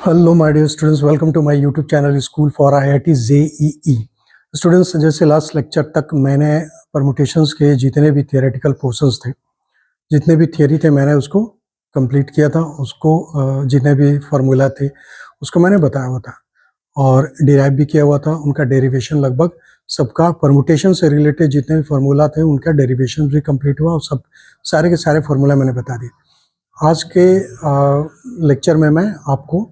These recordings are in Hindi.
Hello my dear students, welcome to my YouTube channel school for IIT JEE. Students, जैसे लास्ट लेक्चर तक मैंने परमुटेशंस के जितने भी थियोरेटिकल पोर्शंस थे, जितने भी थियोरी थे, मैंने उसको कंप्लीट किया था। उसको जितने भी फार्मूला थे उसको मैंने बताया हुआ था और डिराइव भी किया हुआ था। उनका डेरिवेशन लगभग सबका, परमुटेशन से रिलेटेड जितने भी फार्मूला थे उनका डेरिवेशन भी कंप्लीट हुआ और सब सारे के सारे फार्मूला मैंने बता दिए। आज के लेक्चर में मैं आपको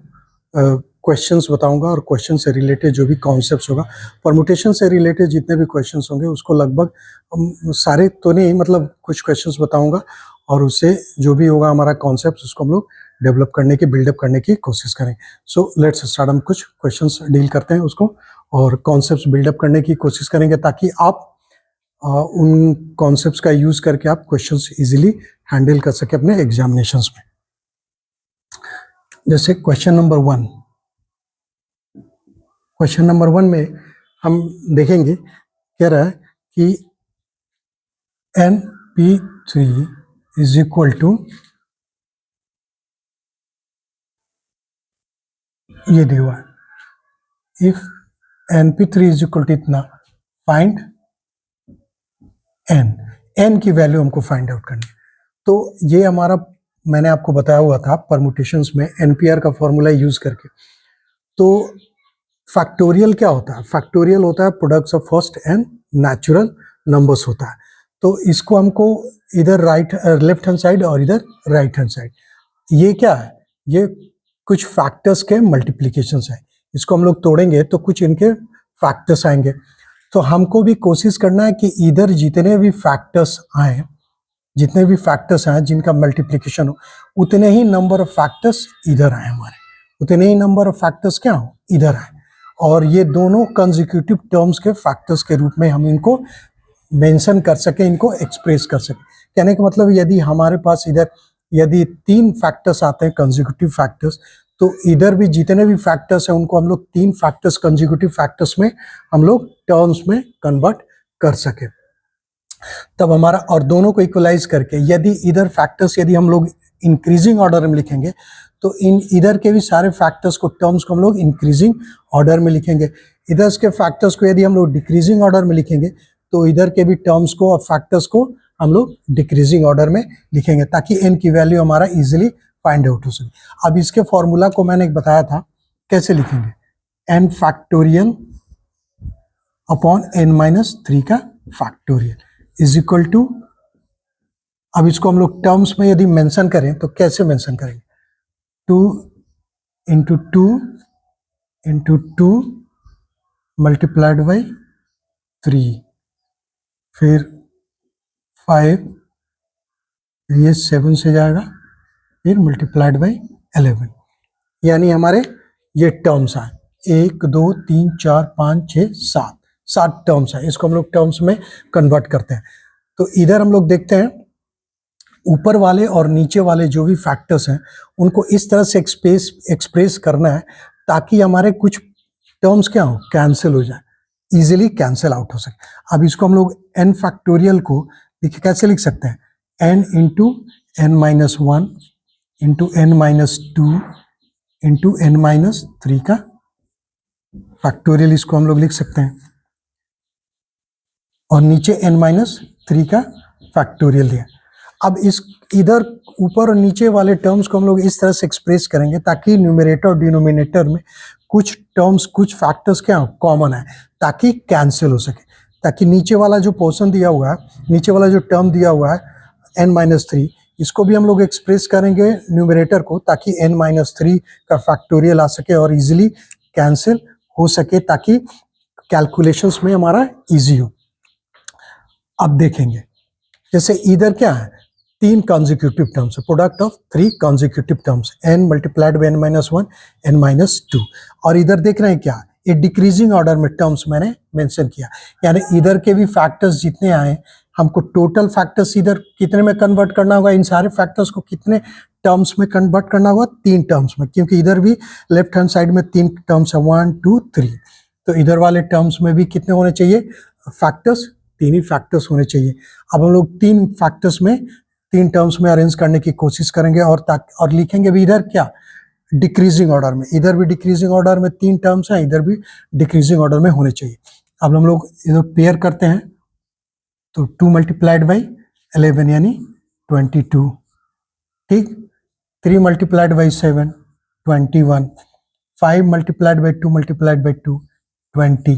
क्वेश्चंस बताऊंगा और क्वेश्चन से रिलेटेड जो भी कॉन्सेप्ट्स होगा, परमुटेशन से रिलेटेड जितने भी क्वेश्चंस होंगे उसको लगभग सारे तो नहीं, मतलब कुछ क्वेश्चंस बताऊंगा और उससे जो भी होगा हमारा कॉन्सेप्ट उसको हम लोग डेवलप करने की, बिल्डअप करने की कोशिश करें। So let's start. हम कुछ क्वेश्चंस डील करते हैं उसको और कॉन्सेप्ट्स बिल्डअप करने की कोशिश करेंगे ताकि आप उन कॉन्सेप्ट्स का यूज करके आप क्वेश्चंस इजीली हैंडल कर सके अपने एग्जामिनेशंस में। जैसे क्वेश्चन नंबर 1, क्वेश्चन नंबर 1 में हम देखेंगे, कह रहा है कि NP3 इज इक्वल टू, ये दिया हुआ है, if NP3 is equal to इतना, फाइंड n की वैल्यू हमको फाइंड आउट करनी है। तो ये हमारा, मैंने आपको बताया हुआ था परमुटेशंस में NPR का फॉर्मूला यूज करके। तो फैक्टोरियल क्या होता है? फैक्टोरियल होता है products of first and natural numbers होता है। तो इसको हमको इधर लेफ्ट हैंड साइड और इधर राइट हैंड साइड, ये क्या है? ये कुछ फैक्टर्स के मल्टीप्लिकेशंस है। इसको हम लोग तोड़ेंगे तो कुछ इनके फैक्टर्स आएंगे। तो हमको भी कोशिश करना है कि इधर जितने भी फैक्टर्स आए, जितने भी फैक्टर्स आए जिनका मल्टीप्लिकेशन हो, उतने ही नंबर ऑफ फैक्टर्स इधर आए हमारे, उतने ही नंबर ऑफ फैक्टर्स क्या हो, इधर आए। और ये दोनों कंसेक्यूटिव टर्म्स के फैक्टर्स के रूप में हम इनको मेंशन कर सके, इनको एक्सप्रेस कर सके। कहने का मतलब, यदि हमारे पास इधर यदि 3 फैक्टर्स आते हैं कंसेक्यूटिव फैक्टर्स, तो इधर भी जितने भी फैक्टर्स हैं उनको हम लोग 3 फैक्टर्स कंसेक्यूटिव फैक्टर्स में हम लोग टर्म्स में कन्वर्ट कर सके। तब हमारा, और दोनों को इक्वलाइज करके, यदि इधर फैक्टर्स यदि हम लोग इंक्रीजिंग ऑर्डर में लिखेंगे तो इधर के भी सारे फैक्टर्स को, टर्म्स को हम लोग इंक्रीजिंग ऑर्डर में लिखेंगे। इधर के फैक्टर्स को यदि हम लोग डिक्रीजिंग ऑर्डर में लिखेंगे तो इधर के भी टर्म्स को और फैक्टर्स को हम लोग डिक्रीजिंग ऑर्डर में लिखेंगे, ताकि n की वैल्यू हमारा इजीली फाइंड आउट हो सके। अब इसके फॉर्मूला को मैंने एक बताया था कैसे लिखेंगे, n फैक्टोरियल अपॉन n-3 का फैक्टोरियल इज इक्वल टू, अब इसको हम लोग टर्म्स में यदि मेंशन करें तो कैसे मेंशन करेंगे, 2 इंटू 2 इंटू 2 मल्टीप्लाइड बाई 3, फिर 5, ये 7 से जाएगा, फिर मल्टीप्लाइड बाई 11, यानी हमारे ये टर्म्स आए 1 2 3 4 5 6 7 टर्म्स है। इसको हम लोग टर्म्स में कन्वर्ट करते हैं। तो इधर हम लोग देखते हैं ऊपर वाले और नीचे वाले जो भी फैक्टर्स हैं उनको इस तरह से एक्सप्रेस करना है ताकि हमारे कुछ टर्म्स क्या हो, कैंसिल हो जाए, इजीली कैंसिल आउट हो सके। अब इसको हम लोग n फैक्टोरियल को देखिए कैसे लिख सकते हैं, n into n-1 into n-2 into n-3 का फैक्टोरियल, इसको हम लोग लिख सकते हैं। और नीचे n-3 का फैक्टोरियल दिया। अब इस इधर ऊपर और नीचे वाले टर्म्स को हम लोग इस तरह से एक्सप्रेस करेंगे ताकि न्यूमरेटर और डिनोमिनेटर में कुछ टर्म्स, कुछ फैक्टर्स क्या कॉमन है, ताकि कैंसिल हो सके। ताकि नीचे वाला जो पोर्शन दिया हुआ है, नीचे वाला जो टर्म दिया हुआ है n-3, इसको भी हम लोग एक्सप्रेस करेंगे न्यूमरेटर को, ताकि n-3 का फैक्टोरियल आ सके और इजीली कैंसिल हो सके, ताकि कैलकुलेशंस में हमारा इजी हो। अब देखेंगे, जैसे इधर क्या है, 3 कंसेक्यूटिव टर्म्स है, product of 3 consecutive terms, n multiplied by n-1 n-2, और इधर देख रहे हैं क्या, ये डिक्रीजिंग ऑर्डर में टर्म्स मैंने मेंशन किया, यानी इधर के भी फैक्टर्स जितने आए हमको टोटल फैक्टर्स इधर कितने में कन्वर्ट करना होगा, इन सारे फैक्टर्स को कितने टर्म्स में कन्वर्ट करना होगा, 3 टर्म्स में, क्योंकि इधर भी लेफ्ट हैंड साइड में 3 टर्म्स है, 1 2 3। तो इधर वाले टर्म्स में भी कितने होने चाहिए फैक्टर्स, 3 ही फैक्टर्स होने चाहिए। अब हम लोग 3 फैक्टर्स में 3 टर्म्स में अरेंज करने की कोशिश करेंगे और लिखेंगे भी इधर क्या, डिक्रीजिंग ऑर्डर में, इधर भी डिक्रीजिंग ऑर्डर में 3 टर्म्स हैं, इधर भी डिक्रीजिंग ऑर्डर में होने चाहिए। अब हम लोग इधर पेयर करते हैं तो 2 मल्टीप्लाइड बाई 11 यानी 22, ठीक। 3 multiplied by 7 21, 5 multiplied by 2 multiplied by 2 20।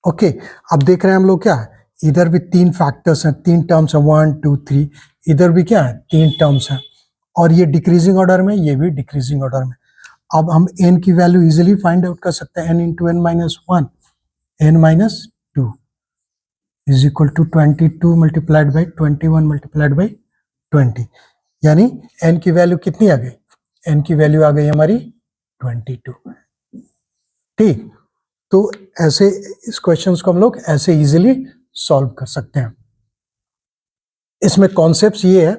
Okay, अब देख रहे हैं हम लोग क्या है, इधर भी 3 फैक्टर्स हैं, 3 टर्म्स हैं, 1 2 3, इधर भी क्या है 3 टर्म्स हैं, और ये डिक्रीजिंग ऑर्डर में, ये भी डिक्रीजिंग ऑर्डर में। अब हम n की वैल्यू इजीली फाइंड आउट कर सकते हैं, n into n minus 1, n minus 2 is equal to 22 multiplied by 21 multiplied by 20, यानी n की वैल्यू कितनी आ गई, n की वैल्यू आ गई हमारी 22, ठीक। तो ऐसे इस क्वेश्चंस को हम लोग ऐसे इजीली सॉल्व कर सकते हैं। इसमें कॉन्सेप्ट्स ये है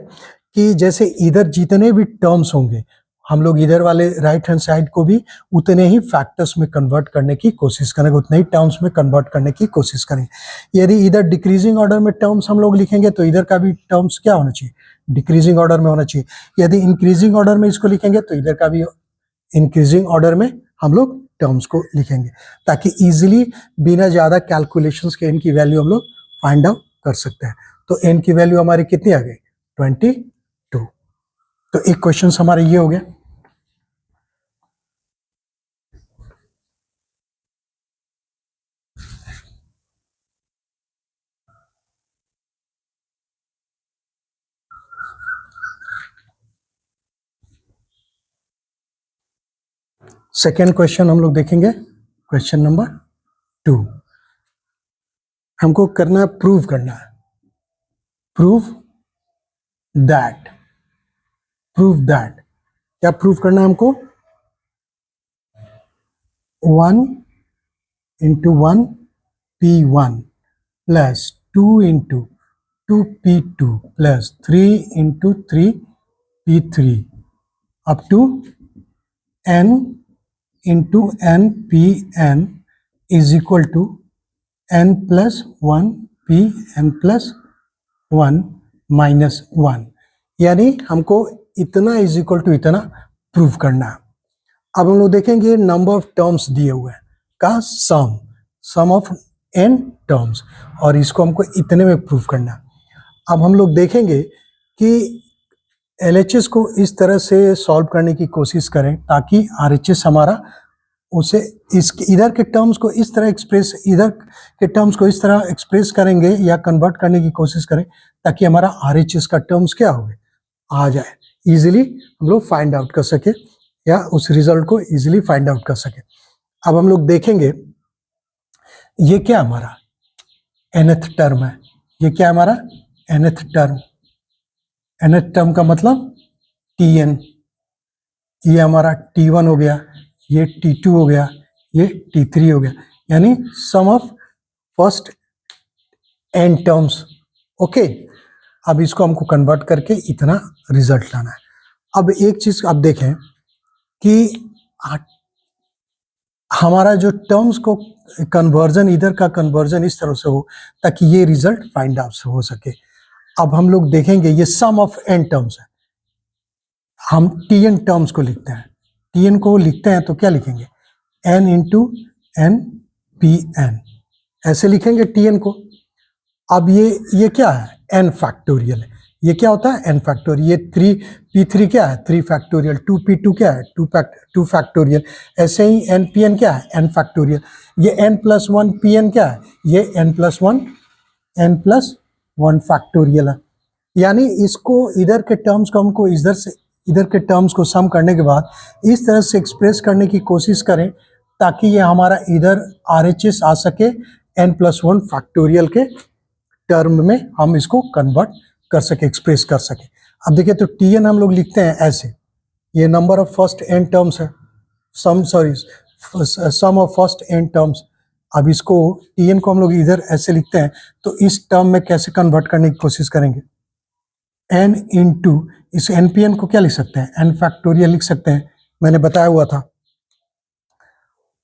कि जैसे इधर जितने भी टर्म्स होंगे, हम लोग इधर वाले राइट हैंड साइड को भी उतने ही फैक्टर्स में कन्वर्ट करने की कोशिश करेंगे, उतने ही टर्म्स में कन्वर्ट करने की कोशिश करेंगे। यदि इधर डिक्रीजिंग ऑर्डर में टर्म्स हम लोग लिखेंगे तो इधर का भी टर्म्स क्या होना चाहिए, डिक्रीजिंग ऑर्डर में होना चाहिए। यदि इंक्रीजिंग ऑर्डर में इसको लिखेंगे तो इधर का भी इंक्रीजिंग ऑर्डर में हम लोग टर्म्स को लिखेंगे, ताकि इजीली बिना ज़्यादा कैलकुलेशंस के इनकी वैल्यू हम लोग फाइंड आउट कर सकते हैं। तो n की वैल्यू हमारी कितनी आ गई, 22। तो एक क्वेश्चन हमारा ये हो गया। सेकेंड क्वेश्चन हम लोग देखेंगे, क्वेश्चन नंबर 2। हमको करना है, प्रूव करना है, प्रूव दैट, प्रूव दैट, क्या प्रूव करना है हमको, 1 into 1 P1 plus 2 into 2 P2 plus 3 into 3 P3 up to n into n Pn is equal to n plus 1 Pn plus 1 minus 1, यानी हमको इतना इज इक्वल टू इतना प्रूव करना है। अब हम लोग देखेंगे नंबर ऑफ टर्म्स दिए हुए हैं का सम ऑफ n टर्म्स, और इसको हमको इतने में प्रूव करना है। अब हम लोग देखेंगे कि LHS को इस तरह से सॉल्व करने की कोशिश करें ताकि RHS हमारा उसे इधर के टर्म्स को इस तरह एक्सप्रेस, इधर के टर्म्स को इस तरह एक्सप्रेस करेंगे या कन्वर्ट करने की कोशिश करें ताकि हमारा RHS का टर्म्स क्या हो आ जाए, इजीली हम लोग फाइंड आउट कर सके या उस रिजल्ट को इजीली फाइंड आउट कर सके। अब हम लोग देखेंगे ये क्या हमारा nth टर्म है, ये क्या हमारा nth टर्म, nth टर्म का मतलब Tn, ये हमारा T1 हो गया, ये T2 हो गया, ये T3 हो गया, यानी sum of first n terms. Okay, अब इसको हमको कन्वर्ट करके इतना रिजल्ट लाना है। अब एक चीज आप देखें कि हमारा जो टर्म्स को कन्वर्जन, इधर का कन्वर्जन इस तरह से हो ताकि ये रिजल्ट फाइंड आउट हो सके। अब हम लोग देखेंगे ये सम ऑफ n टर्म्स है, हम Tn टर्म्स को लिखते हैं, Tn को लिखते हैं तो क्या लिखेंगे, n इंटू n Pn, ऐसे लिखेंगे Tn को। अब ये क्या है, n फैक्टोरियल है, ये क्या होता है n फैक्टोरियल, ये 3 P3 क्या है 3 फैक्टोरियल, 2 P2 क्या है 2 फैक्टोरियल, ऐसे ही n Pn क्या है n फैक्टोरियल, ये n प्लस 1 Pn क्या है, ये n प्लस 1 फैक्टोरियल है। यानी इसको इधर के टर्म्स को हमको इधर के टर्म्स को सम करने के बाद इस तरह से एक्सप्रेस करने की कोशिश करें ताकि ये हमारा इधर RHS आ सके n+1 फैक्टोरियल के टर्म में, हम इसको कन्वर्ट कर सके, एक्सप्रेस कर सके। अब देखिए तो Tn हम लोग लिखते हैं ऐसे, ये number of first n terms है, सम ऑफ फर्स्ट n टर्म्स। अब इसको Tn को हम लोग इधर ऐसे लिखते हैं, तो इस टर्म में कैसे कन्वर्ट करने की कोशिश करेंगे, n इंटू इस NPn को क्या लिख सकते हैं, n फैक्टोरियल लिख सकते हैं, मैंने बताया हुआ था।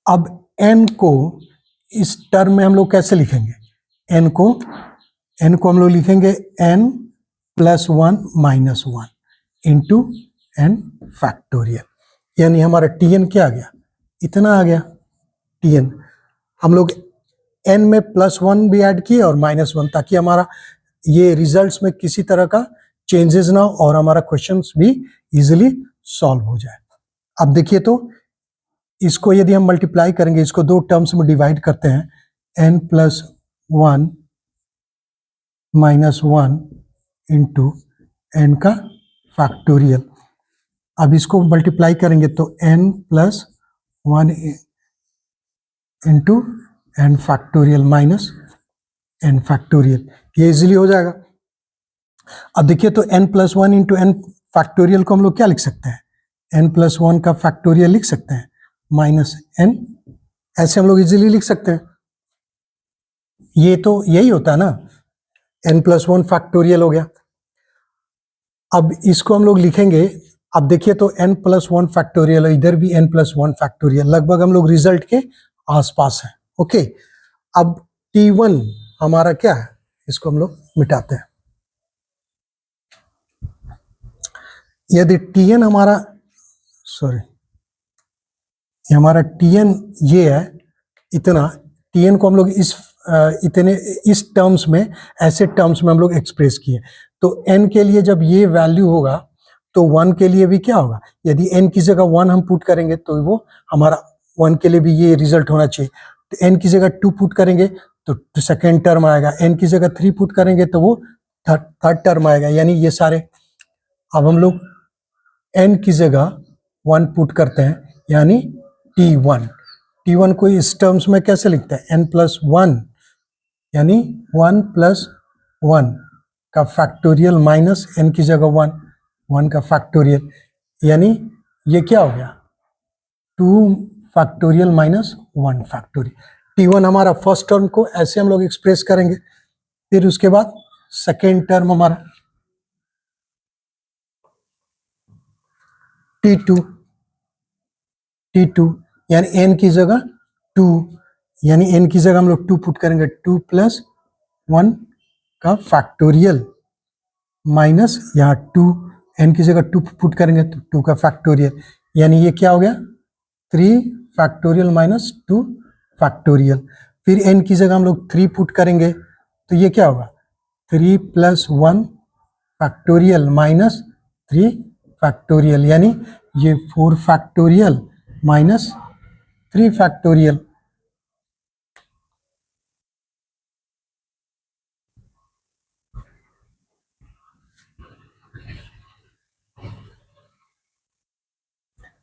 अब n को इस टर्म में हम लोग कैसे लिखेंगे, n को हम लोग लिखेंगे n plus 1 minus 1 into n factorial, यानी हमारा Tn क्या आ गया, इतना आ गया Tn। हम लोग n में +1 भी ऐड किए और -1, ताकि हमारा ये रिजल्ट्स में किसी तरह का चेंजेस ना हो और हमारा क्वेश्चंस भी इजीली सॉल्व हो जाए। अब देखिए तो इसको यदि हम मल्टीप्लाई करेंगे, इसको दो टर्म्स में डिवाइड करते हैं, n+1 -1 इंटू n का फैक्टोरियल। अब इसको मल्टीप्लाई करेंगे तो n+1 into n factorial minus n factorial, ये इजीली हो जाएगा। अब देखिए तो n+1 इंटू n फैक्टोरियल को हम लोग क्या लिख सकते हैं, n+1 का फैक्टोरियल लिख सकते हैं -n, ऐसे हम लोग इजीली लिख सकते हैं। ये तो यही होता है ना, n+1 फैक्टोरियल हो गया। अब इसको हम लोग लिखेंगे, अब देखिए तो n+1 फैक्टोरियल, इधर भी n+1 फैक्टोरियल, लगभग हम लोग रिजल्ट के आसपास हैं। ओके, अब T1 हमारा क्या है, इसको हम लोग मिटाते हैं। यदि Tn हमारा, सॉरी, हमारा Tn ये है इतना, Tn को हम लोग इस टर्म्स में, ऐसे टर्म्स में हम लोग एक्सप्रेस किए। तो n के लिए जब ये वैल्यू होगा तो 1 के लिए भी क्या होगा, यदि n की जगह 1 हम पुट करेंगे तो वो हमारा 1 के लिए भी ये रिजल्ट होना चाहिए। तो n की जगह 2 पुट करेंगे तो सेकेंड टर्म आएगा, n की जगह 3 पुट करेंगे तो वो थर्ड टर्म आएगा, यानी ये सारे। अब हम लोग n की जगह 1 पुट करते हैं, यानी T1 को इस टर्म्स में कैसे लिखते हैं, n+1 यानी 1+1 का फैक्टोरियल माइनस n की जगह 1 का फैक्टोरियल, यानी ये क्या हो गया, 2 फैक्टोरियल माइनस 1 फैक्टोरियल। T1 हमारा फर्स्ट टर्म को ऐसे हम लोग एक्सप्रेस करेंगे। फिर उसके बाद सेकेंड टर्म हमारा T2 यानी n की जगह 2, यानी n की जगह हम लोग 2 पुट करेंगे, 2+1 का फैक्टोरियल माइनस यहाँ 2, n की जगह 2 पुट करेंगे तो 2 का फैक्टोरियल, यानी ये क्या हो गया, 3 फैक्टोरियल माइनस 2 फैक्टोरियल। फिर n की जगह हम लोग 3 पुट करेंगे तो ये क्या होगा, 3+1 फैक्टोरियल माइनस 3 फैक्टोरियल, यानी ये 4 फैक्टोरियल माइनस 3 फैक्टोरियल।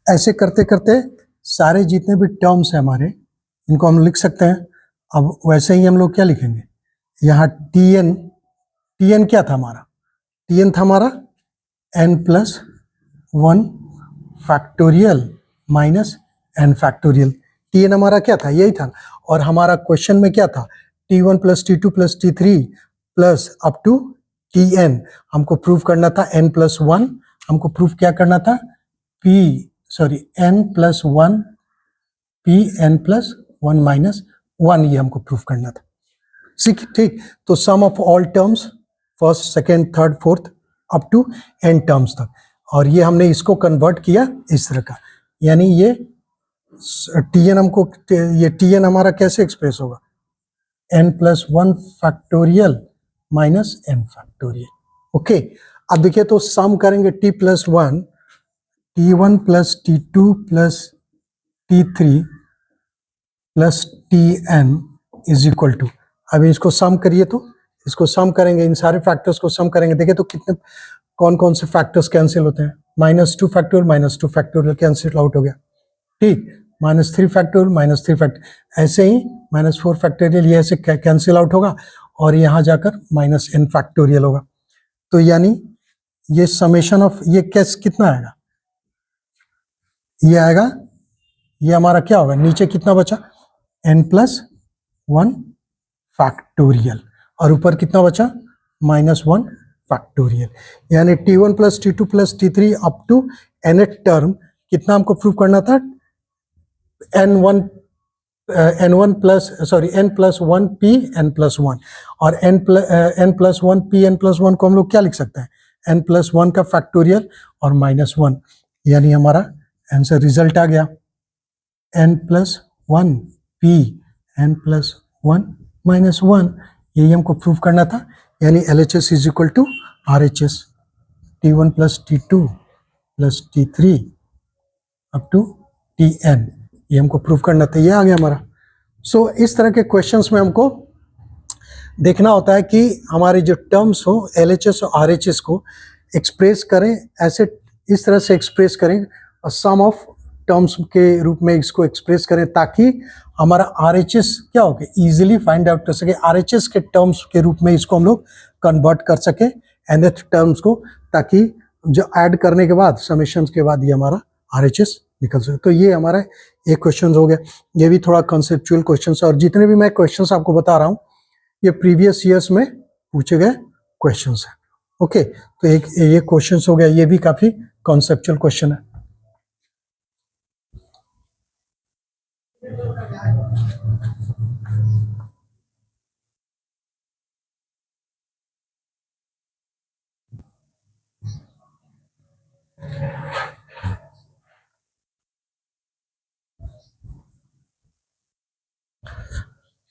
ऐसे करते करते सारे जितने भी टर्म्स हैं हमारे, इनको हम लिख सकते हैं। अब वैसे ही हम लोग क्या लिखेंगे, यहाँ Tn क्या था हमारा, Tn था हमारा n+1 factorial minus n factorial. Tn हमारा क्या था, यही था। और हमारा क्वेश्चन में क्या था, T1 + T2 + T3 plus up to Tn। हमको प्रूफ करना था n+1, हमको प्रूफ क्या करना था, n+1 Pn+1 - 1, ये हमको प्रूफ करना था। ठीक, तो sum of all terms first second third fourth up to n terms तक, और ये हमने इसको कन्वर्ट किया इस तरह का, यानी ये Tn हमको, ये Tn हमारा कैसे एक्सप्रेस होगा, n+1 factorial minus n factorial. Okay, अब देखिए तो सम करेंगे T+1, T1 + T2 + T3 + Tn is equal to, अभी इसको सम करिए तो, इसको सम करेंगे, इन सारे फैक्टर्स को सम करेंगे, देखिए तो कितने कौन कौन से फैक्टर्स कैंसिल होते हैं, -2 फैक्टोरियल -2 फैक्टोरियल कैंसिल आउट हो गया, ठीक, -3 फैक्टोरियल -3 फैक्टोरियल, ऐसे ही -4 फैक्टोरियल ये ऐसे कैंसिल आउट होगा, और यहाँ जाकर -n फैक्टोरियल होगा। तो यानी ये समेशन ऑफ ये कितना आएगा, ये आएगा, ये हमारा क्या होगा, नीचे कितना बचा, n+1 फैक्टोरियल, और ऊपर कितना बचा, -1 फैक्टोरियल, यानी T1 + T2 + T3 up to nth term कितना हमको प्रूव करना था, n+1 P n+1, और n+1 P n+1 को हम लोग क्या लिख सकते हैं, n+1 का फैक्टोरियल और -1, यानी हमारा आंसर रिजल्ट आ गया n+1 p n+1 -1, यही हमको प्रूव करना था। यानी LHS is equal to RHS, T1 + T2 + T3 up to Tn, ये हमको प्रूव करना था। ये आ गया हमारा। सो इस तरह के क्वेश्चंस में हमको देखना होता है कि हमारे जो टर्म्स हो LHS और RHS को एक्सप्रेस करें, ऐसे इस तरह से एक्सप्रेस करें, सम ऑफ टर्म्स के रूप में इसको एक्सप्रेस करें, ताकि हमारा RHS क्या हो गया, इजीली फाइंड आउट कर सके। RHS के टर्म्स के रूप में इसको हम लोग कन्वर्ट कर सके nth टर्म्स को, ताकि जो ऐड करने के बाद, समेशन के बाद ये हमारा RHS निकल सके। तो ये हमारा एक क्वेश्चन हो गया। ये भी थोड़ा कॉन्सेप्चुअल क्वेश्चन है, और जितने भी मैं क्वेश्चन आपको बता रहा हूँ ये प्रीवियस ईयर्स में पूछे गए क्वेश्चन है। ओके, तो एक ये क्वेश्चन हो गया, ये भी काफी कॉन्सेप्चुअल क्वेश्चन है।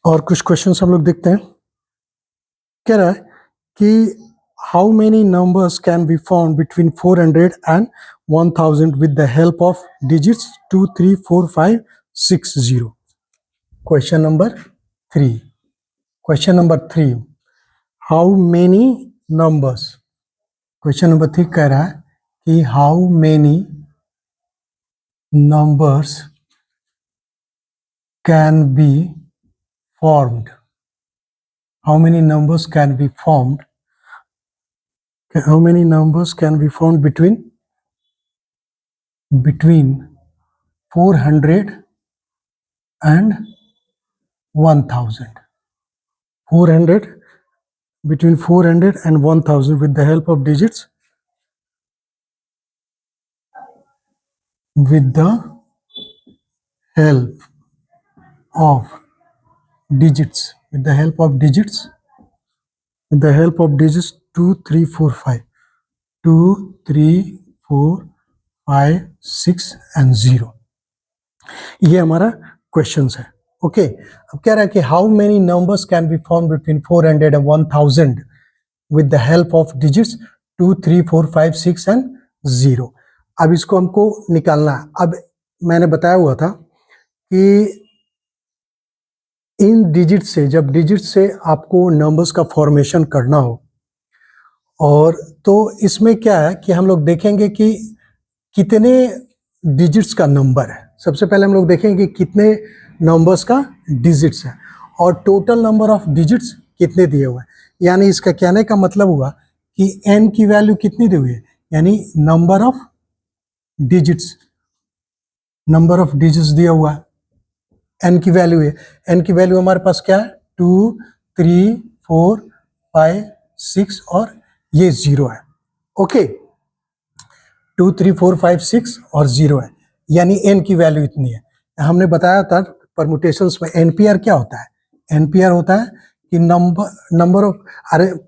और कुछ क्वेश्चंस हम लोग देखते हैं। कह रहा है कि how many numbers can be found between 400 and 1000 with the help of digits 2, 3, 4, 5, 6, 0। Question number 3, question number 3, how many numbers, question number 3 कह रहा है कि how many numbers can be formed, how many numbers can be formed, how many numbers can be formed between 400 and 1000, 400, between 400 and 1000 with the help of digits, with the help of digits, with the help of digits, with the help of digits 2, 3, 4, 5, 2, 3, 4, 5, 6 and 0, ये हमारा क्वेश्चन है। ओके, अब कह रहा है कि how many numbers can be form between 400 and 1000 with the help of digits 2, 3, 4, 5, 6 and 0। अब इसको हमको निकालना है। अब मैंने बताया हुआ था कि इन डिजिट से, जब डिजिट से आपको नंबर्स का फॉर्मेशन करना हो, और तो इसमें क्या है कि हम लोग देखेंगे कि कितने डिजिट्स का नंबर है। सबसे पहले हम लोग देखेंगे कि कितने नंबर्स का डिजिट्स है और टोटल नंबर ऑफ डिजिट्स कितने दिए हुए हैं। यानी इसका कहने का मतलब हुआ कि n की वैल्यू कितनी दी हुई है, यानी number of digits, number of digits दिया हुआ है, n की वैल्यू है। n की वैल्यू हमारे पास क्या है, 2, 3, 4, 5, 6 और ये 0 है। ओके, 2, 3, 4, 5, 6 और 0 है, यानी n की वैल्यू इतनी है। हमने बताया था परमुटेशंस में NPR क्या होता है। NPR होता है कि number of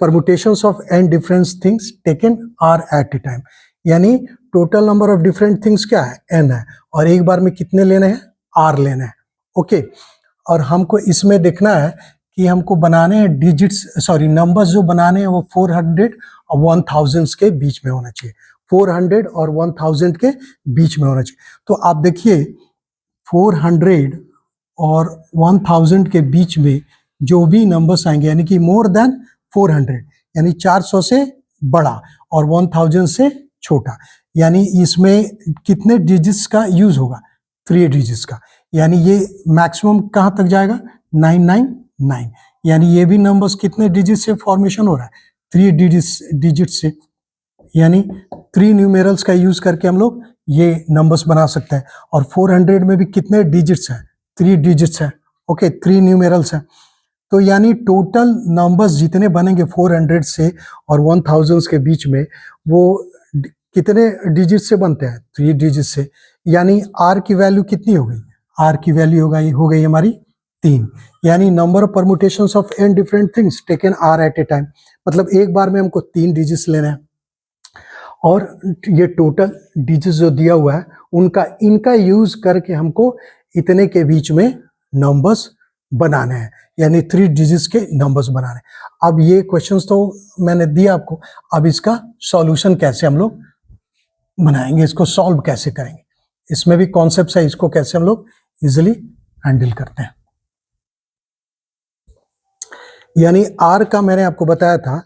permutations of n different things taken are at a time, यानी total number of different things क्या है, n है, और एक बार में कितने लेने हैं, r लेने हैं। ओके, और हमको इसमें देखना है कि हमको बनाने हैं डिजिट्स, सॉरी नंबर्स जो बनाने हैं वो 400 और 1000 के बीच में होना चाहिए, 400 और 1000 के बीच में होना चाहिए। तो आप देखिए 400 और 1000 के बीच में जो भी नंबर्स आएंगे, यानी कि मोर देन 400, यानी 400 से बड़ा और 1000 से छोटा, यानी इसमें कितने डिजिट्स का यूज होगा, 3 डिजिट्स का, यानी ये मैक्सिमम कहाँ तक जाएगा, 999, यानी ये भी नंबर्स कितने डिजिट से फॉर्मेशन हो रहा है, 3 डिजिट से, यानी 3 न्यूमेरल्स का यूज करके हम लोग ये नंबर्स बना सकते हैं। और 400 में भी कितने डिजिट्स हैं, 3 डिजिट्स हैं। ओके, 3 न्यूमेरल्स हैं। तो यानी टोटल नंबर्स जितने बनेंगे 400 से और 1000 के बीच में, वो कितने डिजिट से बनते हैं, 3 डिजिट से, यानी r की वैल्यू कितनी हो गई, r की वैल्यू हो गई हमारी 3, यानी number of permutations of n different things taken r at a time, मतलब एक बार में हमको 3 डिजिट्स लेना है। और ये टोटल डिजिट जो दिया हुआ है इनका यूज करके हमको इतने के बीच में नंबर्स बनाने हैं, यानी 3 डिजिट्स के नंबर्स बनाने हैं। अब ये क्वेश्चंस तो मैंने दिया आपको, अब इसका सॉल्यूशन कैसे हम लोग बनाएंगे, इसको सॉल्व कैसे करेंगे, इसमें भी कॉन्सेप्ट है, इसको कैसे हम लोग इजिली हैंडल करते हैं। यानी आर का मैंने आपको बताया था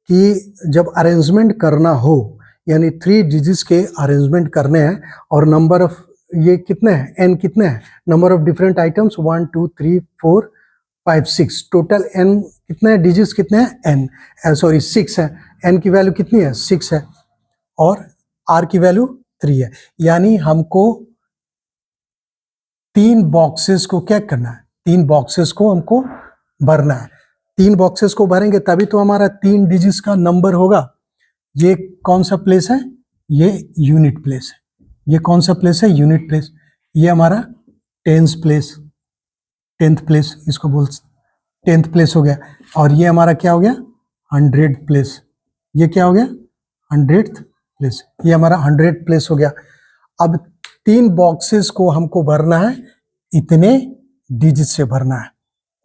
कि जब अरेंजमेंट करना हो, यानी 3 डिजिट्स के अरेंजमेंट करने हैं और नंबर ऑफ ये कितने हैं, एन कितने हैं, number of different items 1 2 3 4 5 6, total N कितने हैं, डिजिट्स कितने हैं, एन सॉरी 6 है, एन की वैल्यू कितनी है, 6 है और आर की वैल्यू 3 है। यानी हमको 3 बॉक्सेस को क्या करना है, 3 बॉक्सेस को हमको भरना है। 3 बॉक्सेस को भरेंगे तभी तो हमारा 3 डिजिट्स का नंबर होगा। ये कौन सा प्लेस है, ये यूनिट प्लेस है। ये कौन सा प्लेस है, यूनिट प्लेस। ये हमारा 10th प्लेस, 10th प्लेस इसको बोल 10th प्लेस हो गया। और ये हमारा क्या हो गया, 100th प्लेस। ये क्या हो गया, 100th प्लेस। ये हमारा 100th प्लेस हो गया। अब 3 बॉक्सेस को हमको भरना है, इतने डिजिट से भरना है।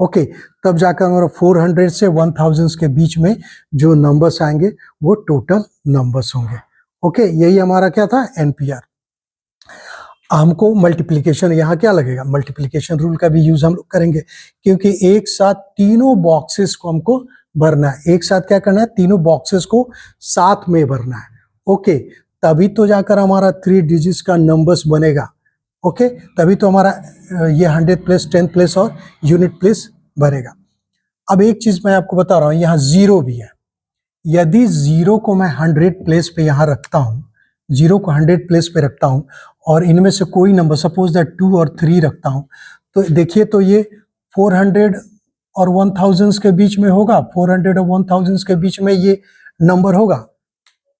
ओके, तब जाकर हमारा 400 से 1000 के बीच में जो नंबर्स आएंगे वो टोटल नंबर्स होंगे। ओके, यही हमारा क्या था, एनपीआर। हमको मल्टीप्लिकेशन, यहाँ क्या लगेगा, मल्टीप्लिकेशन रूल का भी यूज हम लोग करेंगे, क्योंकि एक साथ तीनों बॉक्सेस को हमको भरना है। एक साथ क्या करना है, तीनों बॉक्सेस को साथ में भरना है। ओके, तभी तो जाकर हमारा 3 डिजिट्स का नंबर्स बनेगा। ओके, तभी तो हमारा ये 100th प्लेस, 10th प्लेस और यूनिट प्लेस भरेगा। अब एक चीज मैं आपको बता रहा हूं, यहाँ 0 भी है। यदि 0 को मैं 100th प्लेस पे यहाँ रखता हूँ, 0 को 100th प्लेस पे रखता हूँ और इनमें से कोई नंबर सपोज दैट 2 और 3 रखता हूँ, तो देखिए तो ये 400 और 1000 के बीच में होगा। 400 और 1000 के बीच में ये नंबर होगा,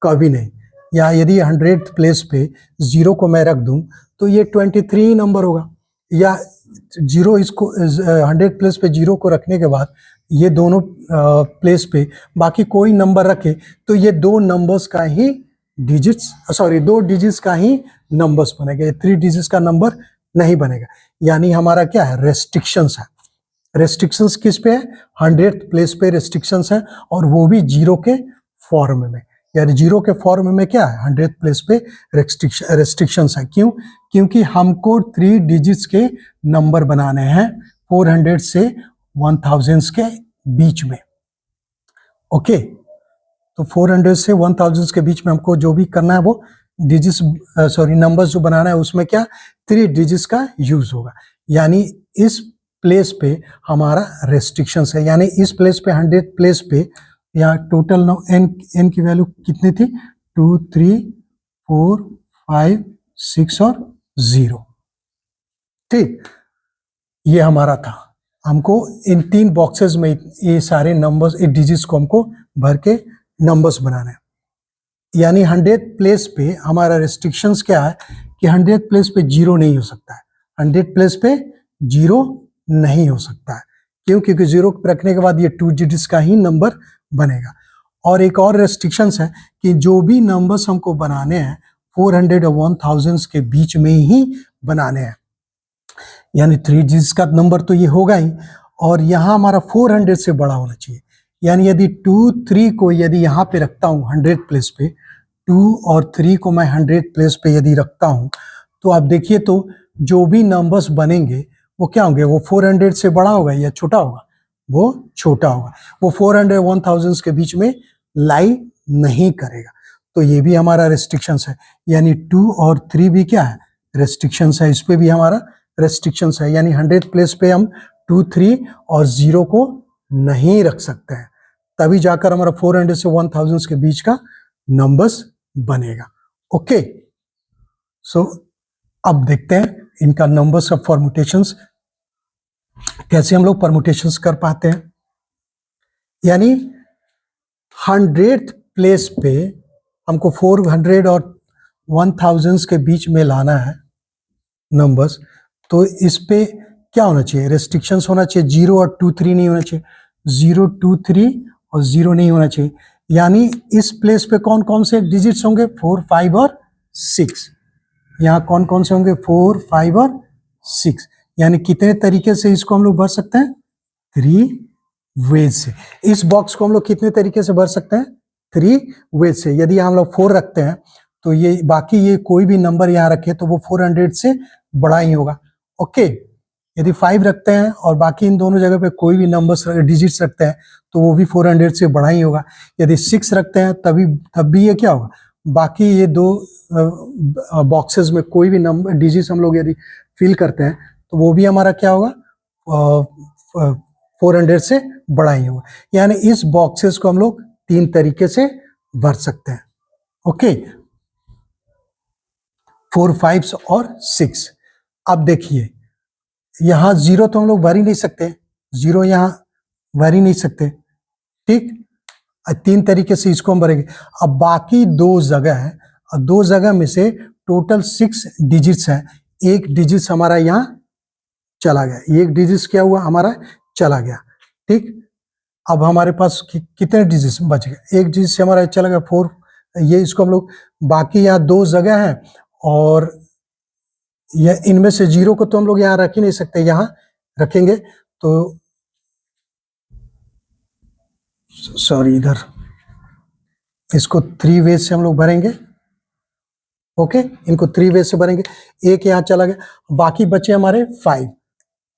कभी नहीं। या यदि 100th प्लेस पे 0 को मैं रख दूं तो ये 23 नंबर होगा। या 0 इसको 100th प्लेस पे 0 को रखने के बाद ये दोनों प्लेस पे बाकी कोई नंबर रखे तो ये 2 नंबर्स का ही डिजिट्स, सॉरी 2 डिजिट्स का ही नंबर्स बनेगा, ये 3 डिजिट्स का नंबर नहीं बनेगा। यानी हमारा क्या है, रेस्ट्रिक्शंस है। रेस्ट्रिक्शंस किस पे है, 100th प्लेस पे रेस्ट्रिक्शंस है, और वो भी 0 के फॉर्म में। यानी 0 के फॉर्म में क्या है, 100th प्लेस पे रेस्ट्रिक्शंस है। क्यों, क्योंकि हमको 3 डिजिट्स के नंबर बनाने हैं 400 से 1000 के बीच में। ओके, तो 400 से 1000 के बीच में हमको जो भी करना है वो डिजिट्स, सॉरी नंबर्स जो बनाना है उसमें क्या 3 डिजिट्स का यूज होगा। यानी इस प्लेस पे हमारा रेस्ट्रिक्शंस है। यानी इस प्लेस पे 100th प्लेस पे यहाँ टोटल एन की वैल्यू कितनी थी, 2 3 4 5 6 और 0। ठीक, ये हमारा था। हमको इन 3 बॉक्सेस में ये सारे नंबर्स, ये डिजिट्स को हमको भर के नंबर्स बनाना है। यानी 100th प्लेस पे हमारा रेस्ट्रिक्शंस क्या है कि 100th प्लेस पे 0 नहीं हो सकता है। 100th प्लेस पे 0 नहीं हो सकता है। क्यों, क्योंकि 0 रखने के बाद ये 2 डिजिट्स का ही नंबर बनेगा। और एक और रेस्ट्रिक्शंस है कि जो भी नंबर्स हमको बनाने हैं 400 और 1000 के बीच में ही बनाने हैं। यानी 3 डिजिट्स का नंबर तो ये होगा ही, और यहाँ हमारा 400 से बड़ा होना चाहिए। यानी यदि 2 3 को यदि यहाँ पे रखता हूँ 100th प्लेस पे, 2 और 3 को मैं 100th प्लेस पे यदि रखता हूँ, तो आप देखिए तो जो भी नंबर्स बनेंगे वो क्या होंगे, वो 400 से बड़ा होगा या छोटा होगा, वो छोटा होगा। वो 400 1000 के बीच में लाई नहीं करेगा। तो ये भी हमारा रेस्ट्रिक्शंस है। यानी 2 और 3 भी क्या है, रेस्ट्रिक्शंस है। इस पे भी हमारा रेस्ट्रिक्शंस है। यानी 100th प्लेस पे हम 2 3 और 0 को नहीं रख सकते हैं, तभी जाकर हमारा 400 से 1000 के बीच का नंबर्स बनेगा। ओके, सो अब देखते हैं इनका नंबर्स ऑफ परम्यूटेशंस, कैसे हम लोग परम्यूटेशंस कर पाते हैं। यानी 100th प्लेस पे हमको 400 और 1000 के बीच में लाना है नंबर्स, तो इस पे क्या होना चाहिए, रेस्ट्रिक्शंस होना चाहिए। 0 और 2 3 नहीं होना चाहिए, 0 2 3 और 0 नहीं होना चाहिए। यानी इस प्लेस पे कौन कौन से डिजिट्स होंगे, 4, 5 और 6। यहाँ कौन कौन से होंगे, 4, 5 और 6। यानी कितने तरीके से इसको हम लोग भर सकते हैं, 3 वेज से। इस बॉक्स को हम लोग कितने तरीके से भर सकते हैं, 3 वेज से। यदि हम लोग 4 रखते हैं तो ये बाकी ये कोई भी नंबर यहाँ रखे तो वो 400 से बड़ा ही होगा। ओके, यदि 5 रखते हैं और बाकी इन दोनों जगह पे कोई भी नंबर्स डिजिट्स रखते हैं तो वो भी 400 से बड़ा ही होगा। यदि 6 रखते हैं तब भी ये क्या होगा, बाकी ये दो बॉक्सेस में कोई भी नंबर डिजिट्स हम लोग यदि फिल करते हैं तो वो भी हमारा क्या होगा, 400 से बड़ा ही होगा। यानी इस बॉक्सेस को हम लोग 3 तरीके से भर सकते हैं। ओके, 4, 5 और 6। अब देखिए यहां 0 तो हम लोग भर ही नहीं सकते, 0 यहां भर ही नहीं सकते, ठीक। 3 तरीके से इसको हम भरेंगे। अब बाकी 2 जगह है, 2 जगह में से टोटल 6 डिजिट्स है। एक डिजिट्स हमारा यहाँ चला गया, एक डिजिट्स क्या हुआ, हमारा चला गया, ठीक। अब हमारे पास कितने डिजिट्स बच गए, एक डिजिट से हमारा चला गया 4। ये इसको हम लोग, बाकी यहाँ 2 जगह है और यह इनमें से 0 को तो हम लोग यहाँ रख ही नहीं सकते, यहाँ रखेंगे तो सॉरी, इधर इसको 3 वेज से हम लोग भरेंगे। ओके, इनको 3 वेज से भरेंगे। एक यहाँ चला गया, बाकी बचे हमारे 5।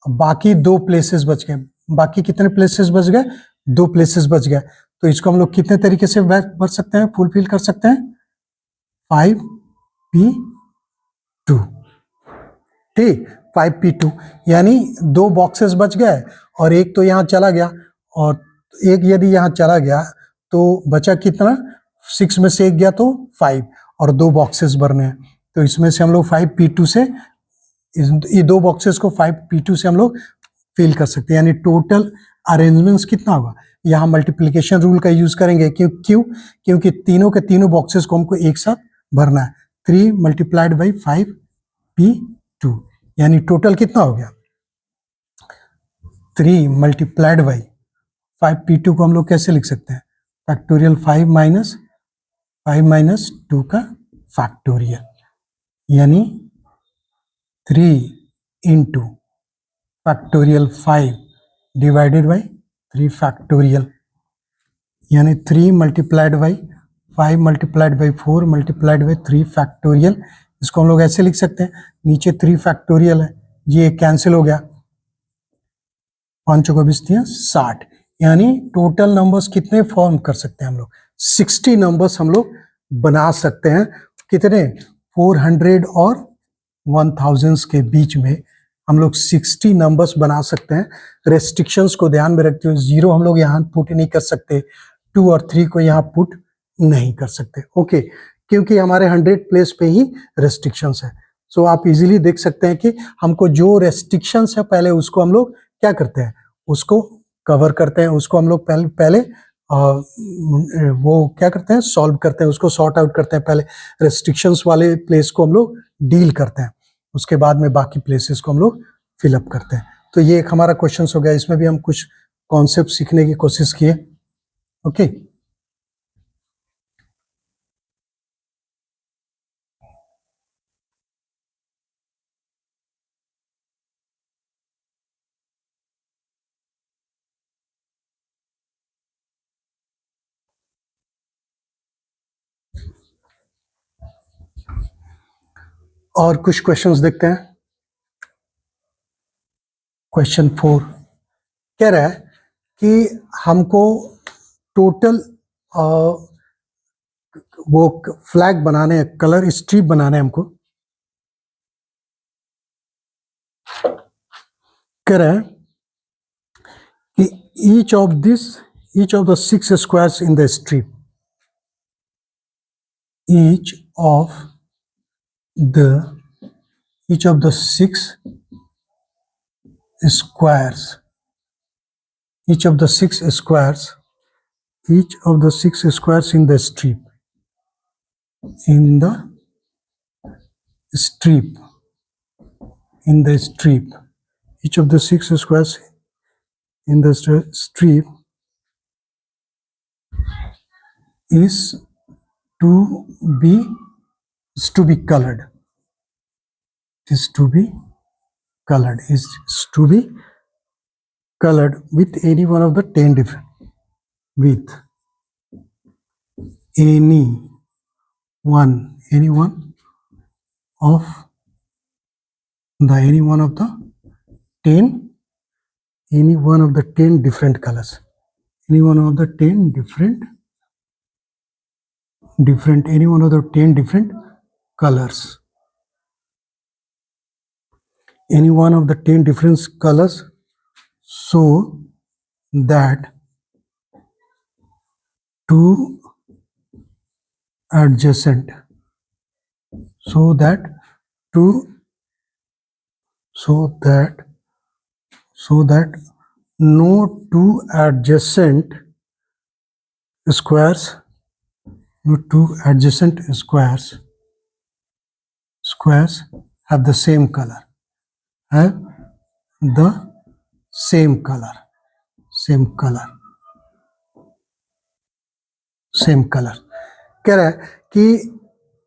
बाकी 2 प्लेसेस बच गए। बाकी कितने प्लेसेस बच गए, 2 प्लेसेस बच गए। तो इसको हम लोग कितने तरीके से भर सकते हैं, फुलफिल कर सकते हैं, 5p2, ठीक, 5p2। यानी 2 बॉक्सेस बच गए और एक तो यहाँ चला गया, और एक यदि यहाँ चला गया तो बचा कितना, 6 में से एक गया तो 5, और 2 बॉक्सेस भरने हैं। तो इसमें से हम लोग 5p2 से ये 2 बॉक्सेस को 5p2 से हम लोग फिल कर सकते हैं। यानी टोटल अरेंजमेंट्स कितना होगा, यहाँ मल्टीप्लिकेशन रूल का यूज करेंगे। क्योंकि तीनों के तीनों बॉक्सेस को हमको एक साथ भरना है। 3 मल्टीप्लाइड बाई 5p2, यानी टोटल कितना हो गया, 3 मल्टीप्लाइड बाई 5p2 को हम लोग कैसे लिख सकते हैं, फैक्टोरियल 5 माइनस 2 का फैक्टोरियल, यानी 3 into factorial 5 divided by 3 factorial, यानी 3 multiplied by 5 multiplied by 4 multiplied by 3 factorial. इसको हम लोग ऐसे लिख सकते हैं, नीचे 3 फैक्टोरियल है, ये कैंसिल हो गया, 5 चौका 60। यानी टोटल नंबर्स कितने फॉर्म कर सकते हैं हम लोग, 60 नंबर्स हम लोग बना सकते हैं। कितने, 400 और 1000 के बीच में हम लोग 60 नंबर्स बना सकते हैं। रेस्ट्रिक्शंस को ध्यान में रखते हुए 0 हम लोग यहाँ पुट नहीं कर सकते, 2 और 3 को यहाँ पुट नहीं कर सकते। ओके, क्योंकि हमारे 100 प्लेस पे ही रेस्ट्रिक्शंस है। सो आप इजीली देख सकते हैं कि हमको जो रेस्ट्रिक्शंस है पहले उसको हम लोग क्या करते हैं, उसको कवर करते हैं, उसको हम लोग पहले वो क्या करते हैं, सॉल्व करते हैं, उसको सॉर्ट आउट करते हैं। पहले रेस्ट्रिक्शंस वाले प्लेस को हम लोग डील करते हैं, उसके बाद में बाकी प्लेसेस को हम लोग फिलअप करते हैं। तो ये एक हमारा क्वेश्चन हो गया, इसमें भी हम कुछ कॉन्सेप्ट सीखने की कोशिश किए। ओके, और कुछ क्वेश्चंस देखते हैं। क्वेश्चन 4 कह रहा है कि हमको टोटल वो फ्लैग बनाने हैं, कलर स्ट्रिप बनाने हैं हमको। कह रहा है कि each of the 6 squares in the strip, each of the 6 squares, each of the 6 squares in the strip, each of the 6 squares in the strip is to be colored, is to be colored, is to be colored with any one of the 10 different, with any one of the 10 different colors, any one of the 10 different any one of the 10 different colors, any one of the 10 different colors, so that two adjacent, so that no two adjacent squares, have the same color, same color. कह रहा है कि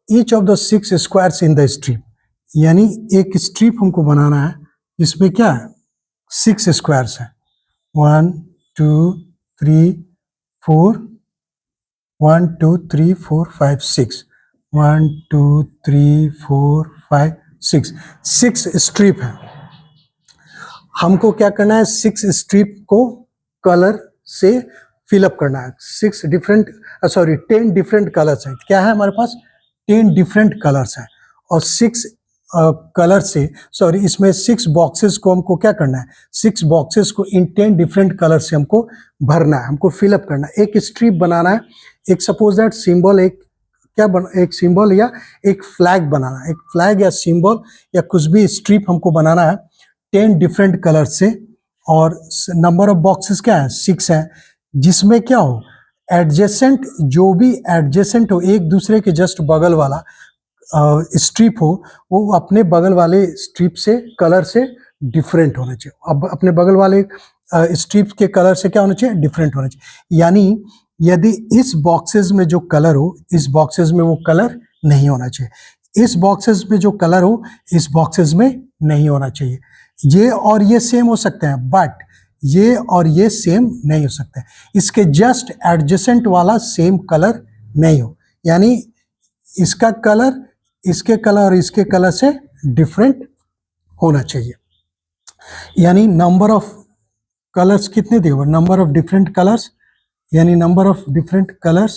each of the 6 squares in the strip, यानी एक स्ट्रिप हमको बनाना है जिसमें क्या है 6 स्क्वायर्स है, 1 2 3 4 1 2 3 4 5 6 1 2 3 4 5 6 स्ट्रिप है। हमको क्या करना है, 6 स्ट्रिप को कलर से फिलअप करना है। 10 डिफरेंट कलर्स है। क्या है हमारे पास, 10 डिफरेंट कलर्स है और 6 कलर से इसमें 6 बॉक्सेस को हमको क्या करना है, 6 बॉक्सेस को इन 10 डिफरेंट कलर से हमको भरना है, हमको फिलअप करना है। एक स्ट्रिप बनाना है, एक सपोज दैट सिंबल, एक सिंबल या एक फ्लैग बनाना है, एक फ्लैग या सिंबल या कुछ भी स्ट्रिप हमको बनाना है 10 डिफरेंट कलर से, और नंबर ऑफ बॉक्सेस क्या है 6 है, जिसमें क्या हो एडजेसेंट, जो भी एडजेसेंट हो, एक दूसरे के जस्ट बगल वाला स्ट्रिप हो, वो अपने बगल वाले स्ट्रिप से कलर से डिफरेंट होना चाहिए। अब अपने बगल वाले स्ट्रिप के कलर से क्या होना चाहिए, डिफरेंट होना चाहिए। यानी यदि इस बॉक्सेस में जो कलर हो, इस बॉक्सेस में वो कलर नहीं होना चाहिए, इस बॉक्सेस में जो कलर हो, इस बॉक्सेस में नहीं होना चाहिए। ये और ये सेम हो सकते हैं, बट ये और ये सेम नहीं हो सकते, इसके जस्ट एडजेसेंट वाला सेम कलर नहीं हो, यानी इसका कलर इसके कलर और इसके कलर से डिफरेंट होना चाहिए। यानी नंबर ऑफ कलर्स कितने दिए हुए, नंबर ऑफ डिफरेंट कलर्स, यानी नंबर ऑफ डिफरेंट कलर्स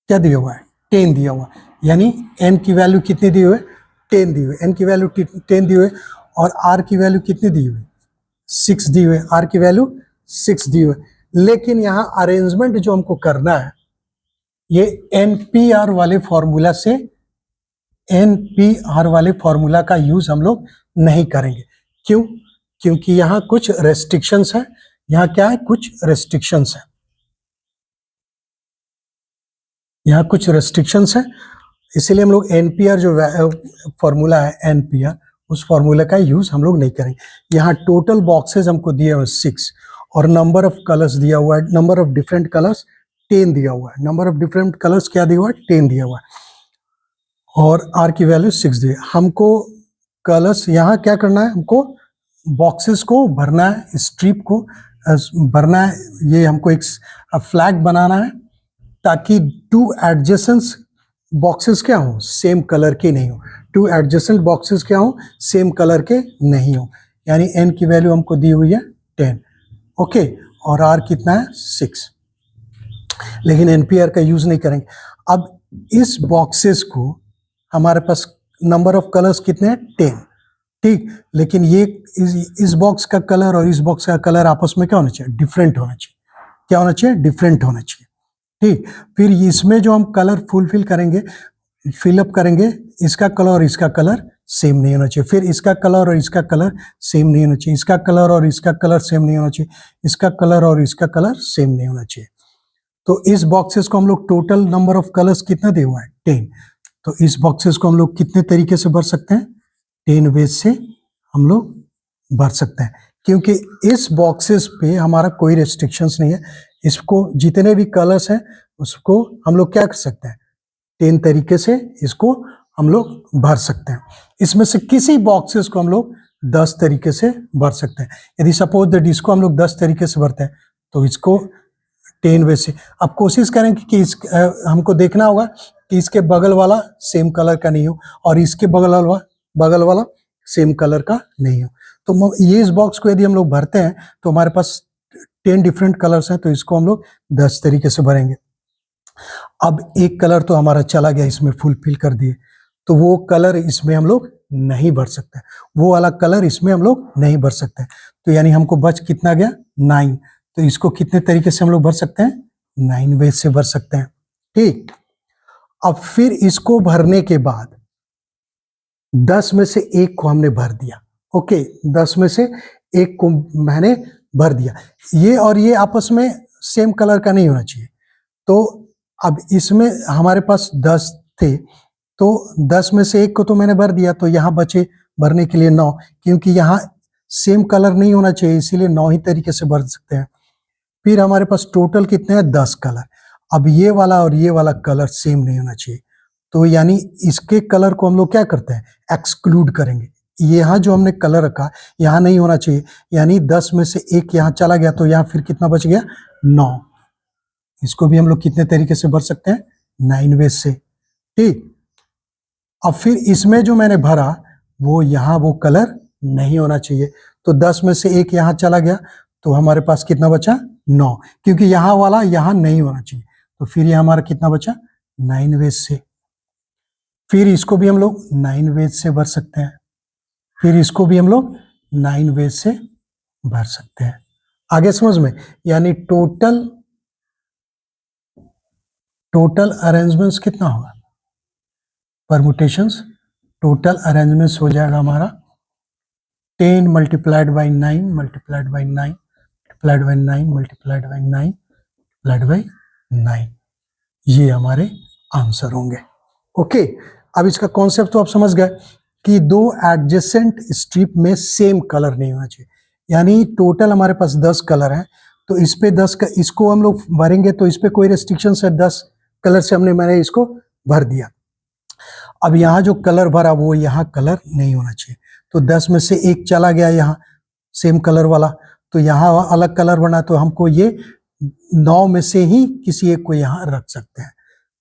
क्या दिया हुआ है, 10 दिया हुआ, यानी n की वैल्यू कितनी दी हुई है, 10 दी हुई, n की वैल्यू 10 दी हुई, और r की वैल्यू कितनी दी हुई, 6 दी हुई, r की वैल्यू 6 दी हुई। लेकिन यहाँ अरेंजमेंट जो हमको करना है, ये NPR वाले फॉर्मूला से, NPR वाले फॉर्मूला का यूज हम लोग नहीं करेंगे। क्यों? क्योंकि यहाँ कुछ रेस्ट्रिक्शंस है, यहाँ क्या है, कुछ रेस्ट्रिक्शंस है, यहाँ कुछ रेस्ट्रिक्शंस है, इसीलिए हम लोग NPR जो फॉर्मूला है NPR, उस फॉर्मूला का यूज हम लोग नहीं करेंगे। यहाँ टोटल बॉक्सेस हमको दिए हुए 6 और नंबर ऑफ कलर्स दिया हुआ है, नंबर ऑफ डिफरेंट कलर्स 10 दिया हुआ है, नंबर ऑफ डिफरेंट कलर्स क्या दिया हुआ है, 10 दिया हुआ है, और r की वैल्यू 6 दी है। हमको कलर्स यहाँ क्या करना है, हमको बॉक्सेस को भरना है, स्ट्रिप को भरना है, ये हमको एक फ्लैग बनाना है ताकि 2 एडजेसेंट बॉक्सेस क्या हो, सेम कलर के नहीं हो, 2 एडजेसेंट बॉक्सेस क्या हो, सेम कलर के नहीं हो। यानी n की वैल्यू हमको दी हुई है 10, ओके, और r कितना है 6, लेकिन NPR का यूज नहीं करेंगे। अब इस बॉक्सेस को, हमारे पास नंबर ऑफ कलर्स कितने हैं, 10, ठीक, लेकिन ये इस बॉक्स का कलर और इस बॉक्स का कलर आपस में क्या होना चाहिए, डिफरेंट होना चाहिए। क्या होना चाहिए, डिफरेंट होना चाहिए, ठीक। फिर इसमें जो हम कलर फुलफिल करेंगे, फिलअप करेंगे, इसका कलर और इसका कलर सेम नहीं होना चाहिए, फिर इसका कलर और इसका कलर सेम नहीं होना चाहिए, इसका कलर और इसका कलर सेम नहीं होना चाहिए, इसका कलर और इसका कलर सेम नहीं होना चाहिए। तो इस बॉक्सेस को हम लोग टोटल नंबर ऑफ कलर्स कितना दिया हुआ है, 10, तो इस बॉक्सेस को हम लोग कितने तरीके से भर सकते हैं, 10 वेज से हम लोग भर सकते हैं, क्योंकि इस बॉक्सेस पे हमारा कोई रेस्ट्रिक्शंस नहीं है, इसको जितने भी कलर्स हैं उसको हम लोग क्या कर सकते हैं, 10 तरीके से इसको हम लोग भर सकते हैं। इसमें से किसी बॉक्सेस को हम लोग 10 तरीके से भर सकते हैं। यदि सपोज दैट इसको हम लोग 10 तरीके से भरते हैं तो इसको 10 वे से। अब कोशिश करेंगे कि हमको देखना होगा कि इसके बगल वाला सेम कलर का नहीं हो और इसके बगल वाला सेम कलर का नहीं हो। तो ये इस बॉक्स को यदि हम लोग भरते हैं तो हमारे पास 10 डिफरेंट कलर्स हैं, तो इसको हम लोग 10 तरीके से भरेंगे। अब एक कलर तो हमारा चला गया, इसमें फुलफिल कर दिए, तो वो कलर इसमें हम लोग नहीं भर सकते, वो वाला कलर इसमें हम लोग नहीं भर सकते। तो यानी हमको बच कितना गया, 9। तो इसको कितने तरीके से हम लोग भर सकते हैं, 9 वे से भर सकते हैं। ठीक, अब फिर इसको भरने के बाद 10 में से एक को हमने भर दिया। ओके, 10 में से एक को मैंने भर दिया। ये और ये आपस में सेम कलर का नहीं होना चाहिए। तो अब इसमें हमारे पास 10 थे, तो 10 में से एक को तो मैंने भर दिया, तो यहाँ बचे भरने के लिए 9, क्योंकि यहाँ सेम कलर नहीं होना चाहिए, इसीलिए 9 ही तरीके से भर सकते हैं। फिर हमारे पास टोटल कितने हैं, 10 कलर। अब ये वाला और ये वाला कलर सेम नहीं होना चाहिए, तो यानी इसके कलर को हम लोग क्या करते हैं, एक्सक्लूड करेंगे। यहाँ जो हमने कलर रखा यहाँ नहीं होना चाहिए, यानी 10 में से एक यहाँ चला गया, तो यहाँ फिर कितना बच गया, 9। इसको भी हम लोग कितने तरीके से भर सकते हैं, 9 वे से। ठीक, अब फिर इसमें जो मैंने भरा वो यहाँ वो कलर नहीं होना चाहिए, तो 10 में से एक यहाँ चला गया, तो हमारे पास कितना बचा, 9, क्योंकि यहाँ वाला यहाँ नहीं होना चाहिए। तो फिर ये हमारा कितना बचा, 9 वे से। फिर इसको भी हम लोग 9 वे से भर सकते हैं, फिर इसको भी हम लोग 9 वे से भर सकते हैं। आगे समझ में, यानी टोटल अरेंजमेंट्स कितना होगा, परमुटेशंस, टोटल अरेंजमेंट्स हो जाएगा हमारा 10 multiplied by 9 multiplied by 9 multiplied by 9 multiplied by 9 multiplied by 9। ये हमारे आंसर होंगे। ओके, अब इसका कॉन्सेप्ट तो आप समझ गए कि दो एडजेसेंट स्ट्रिप में सेम कलर नहीं होना चाहिए। यानी टोटल हमारे पास 10 कलर हैं, तो इस पे 10 का इसको हम लोग भरेंगे, तो इस पे कोई रेस्ट्रिक्शन है, 10 कलर से मैंने इसको भर दिया। अब यहाँ जो कलर भरा वो यहाँ कलर नहीं होना चाहिए, तो 10 में से एक चला गया यहाँ सेम कलर वाला, तो यहाँ अलग कलर बना, तो हमको ये 9 में से ही किसी एक को यहाँ रख सकते हैं।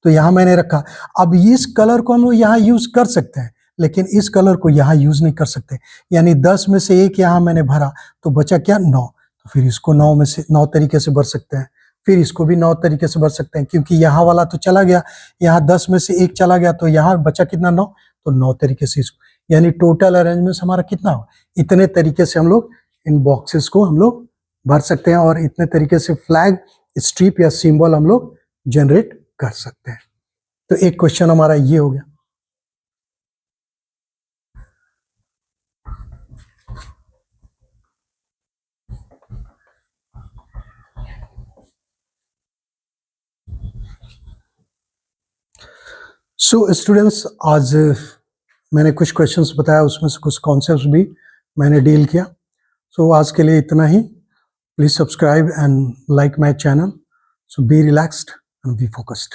तो यहाँ मैंने रखा। अब इस कलर को हम लोग यहाँ यूज कर सकते हैं, लेकिन इस कलर को यहाँ यूज नहीं कर सकते। यानी 10 में से एक यहाँ मैंने भरा, तो बचा क्या, 9। तो फिर इसको 9 में से 9 तरीके से भर सकते हैं, फिर इसको भी 9 तरीके से भर सकते हैं, क्योंकि यहाँ वाला तो चला गया, यहाँ 10 में से एक चला गया, तो यहाँ बचा कितना, 9। तो 9 तरीके से इसको, यानी टोटल अरेंजमेंट हमारा कितना हो, इतने तरीके से हम लोग इन बॉक्सेस को हम लोग भर सकते हैं, और इतने तरीके से फ्लैग, स्ट्रिप या सिंबल हम लोग जनरेट कर सकते हैं। तो एक क्वेश्चन हमारा ये हो गया। सो स्टूडेंट्स, आज मैंने कुछ क्वेश्चंस बताया, उसमें से कुछ कॉन्सेप्ट्स भी मैंने डील किया। सो आज के लिए इतना ही। Please subscribe and like my channel. So be relaxed and be focused.